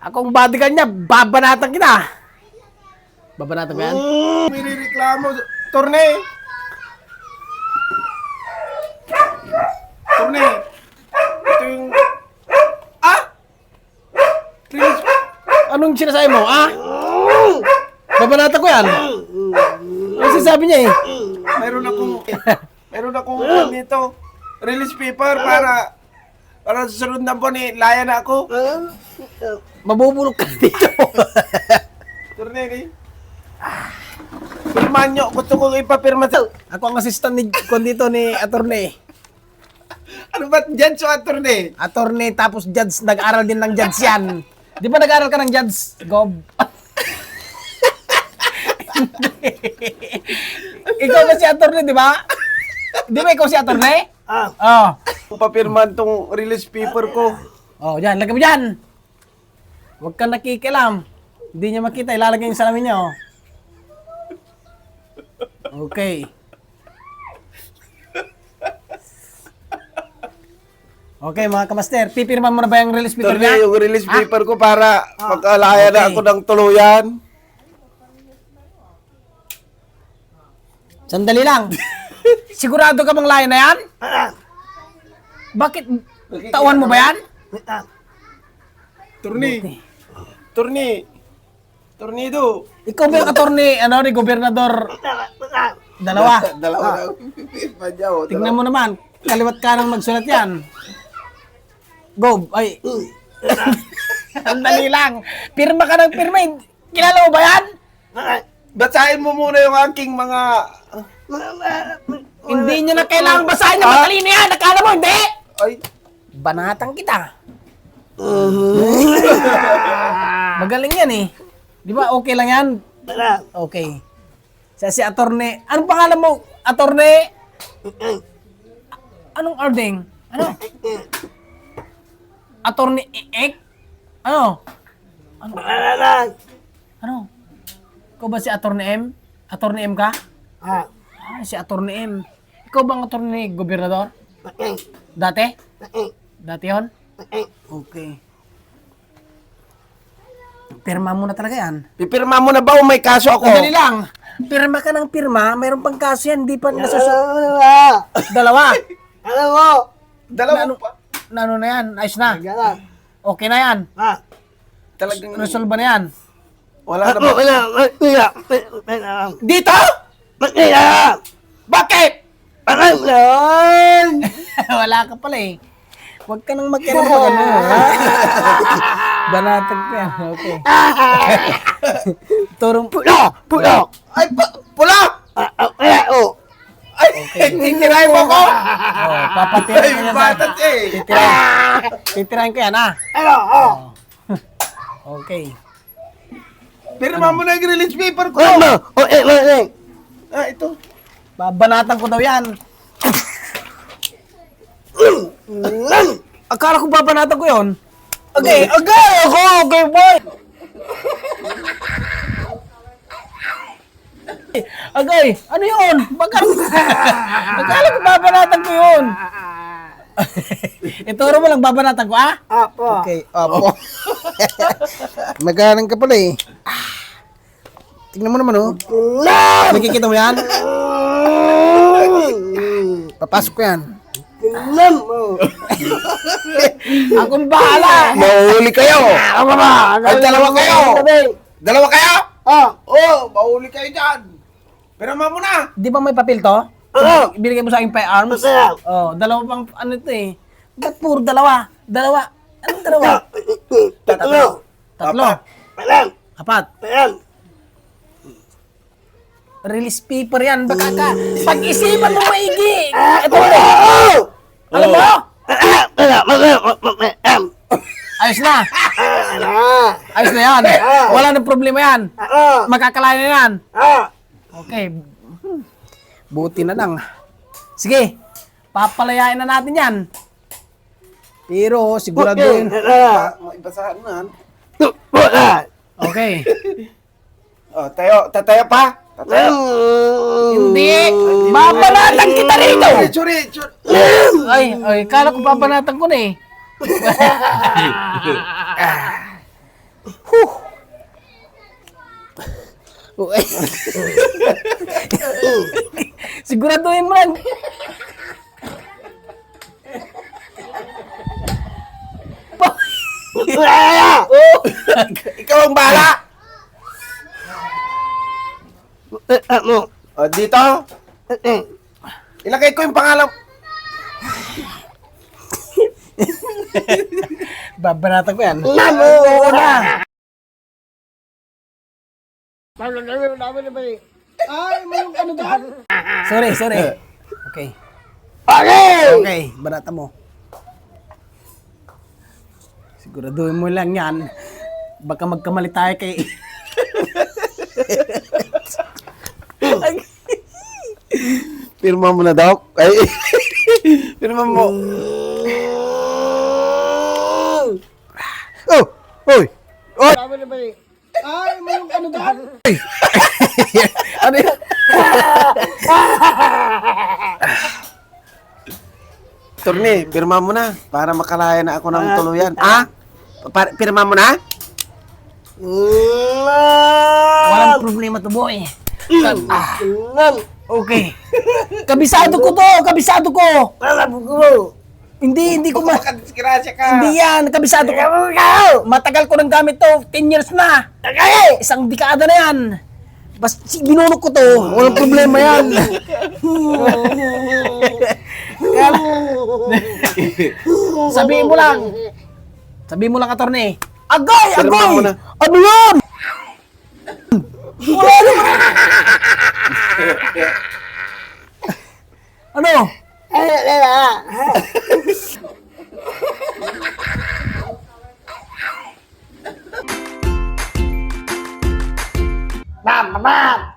Ako ang bodyguard niya, babanatan kita. Babanatan ko yan? May reklamo. Torne! Torne! Ito yung... Ah! Please! Anong sinasabi mo, ah? Babanatan ko yan. Ano sinasabi niya eh? Meron akong dito. Release paper para sa sunod na buwan eh, laya na ako. Mabubulok ka dito. Torne, eh. Pirmahan nyo. Gusto ko ipapirma sa... Ako ang assistant ni dito ni attorney. Ano ba? Judge o attorney? Attorney tapos judge, nag-aral din ng judge yan. Di ba nag-aral ka ng judge, Gob? Ikaw ba si attorney, di ba? Di ba ikaw si attorney? Oh. Papirmahan tong release paper ko. Oh, yan, lagay mo dyan. Huwag kang nakikilam. Hindi niya makita, ilalagay yung salamin niya, oh. Okay. Okay, mga kamaster, pipirman mo na ba yung release paper Torne, niya? yung release paper ko para magkalaya na Okay. ako ng tuluyan. Sandali lang. Sigurado ka bang layan na yan? Bakit? Tauhan mo ba yan? Tornado. Ikaw ba yung attorney, ni gobernador? Dalawa. Dalawa na. Padyaw. Tignan mo naman, kaliwat kanan magsulat yan. Go, ay. Sandali lang. Pirma ka ng pirma. Kilala mo ba yan? Basahin mo muna yung aking mga... Hindi niya na kailangang basahin na matalino yan. Nakala mo, hindi? Ay, Banatang kita. Magaling yan eh. Di ba okay lang yan? Okay. Si attorney. Anong pangalan mo? Attorney? Anong ordeng? Ano? Attorney Ek? Ano? Ano? Ikaw ba si Attorney M? Attorney M ka? Si Attorney M. Ikaw ba ang attorney gobernador? Dati? Dati yun? Okay. Pirma mo na talaga yan. pipirma mo na ba o may kaso ako? Dali lang. Pirma ka ng pirma, mayroon pang kaso yan, hindi pa Dalawa. Dalawa pa. Ano na yan? Ayos na. Okay na yan. Talagang... Resolve na yan. Wala na ba? Dito? Bakit? Wala ka pala eh. Huwag ka nang magkano pa ano. Banatag ka yan. Okay. Turong Pula! Ay, pula! Ay, titirahin mo ko! papatirahin Ay, ko yan. batat eh! Titirahin ko yan, ah. Okay. Pirma mo na yung release paper ko! Ito. Babanatan ko daw yan. Akala ko babanatan ko yun. Okay, okay, boy. Okay, ano yun? Akala ko babanatan ko yun. Ituro mo lang babanatan ko, ah? Apo. Okay, opo. Magalang ka pala eh. Tingnan mo naman, oh. Nakikita mo yan? Papasok ko yan. Akong bahala. Mahuli kayo! Ay, dalawa kayo! Dalawa kayo? Oo, mahuli kayo dyan! Pirma mo na! Di ba may papel to? Binigay mo sa aking firearms? Oh, dalawa pang ano ito eh. Ba't puro dalawa? Dalawa. Anong dalawa? Tatlo. Apat. Release paper yan. Baka ka. Pag-isipan mo maigi. Ito na. Alam mo? Ayos na. Ayos na yan. Wala nang problema yan. Makakalain na yan. Okay. Buti na lang. Sige. Papalayain na natin yan. Pero sigurado yun. Ibasahan na. Okay. Oh, tatayo pa. Hindi. Babanatan kita rito. Churi. Ay, kala ko babanatan ko na eh. Huh. Uy. Siguraduhin mo lang. Oh. Ikaw ang bahala! O, dito. Ilagay ko yung pangalan. Babanatan ko yan. Oo na. Sorry. Okay. Okay! Okay, banata mo. Siguraduhin mo lang yan. Baka magkamali tayo kay... Pirma mo na daw. Ay, pirma mo. Oh! Oy! Oy! Ano yun? Torne, pirma mo na para makalaya na ako ng tuluyan. Pirma mo na? Walang problema to, boy. Okay. Kabisado ko to! Kabisado ko! Hindi ko Makadisgrasya ka. Hindi yan, kabisado ko. Matagal ko nang gamit to, 10 years na. Isang dekada na yan. Basta ginunok ko to, walang problema yan. Sabihin mo lang, attorney. Agay! Pirma mo na. Ano yan? Wala naman. Ano? Ma'am!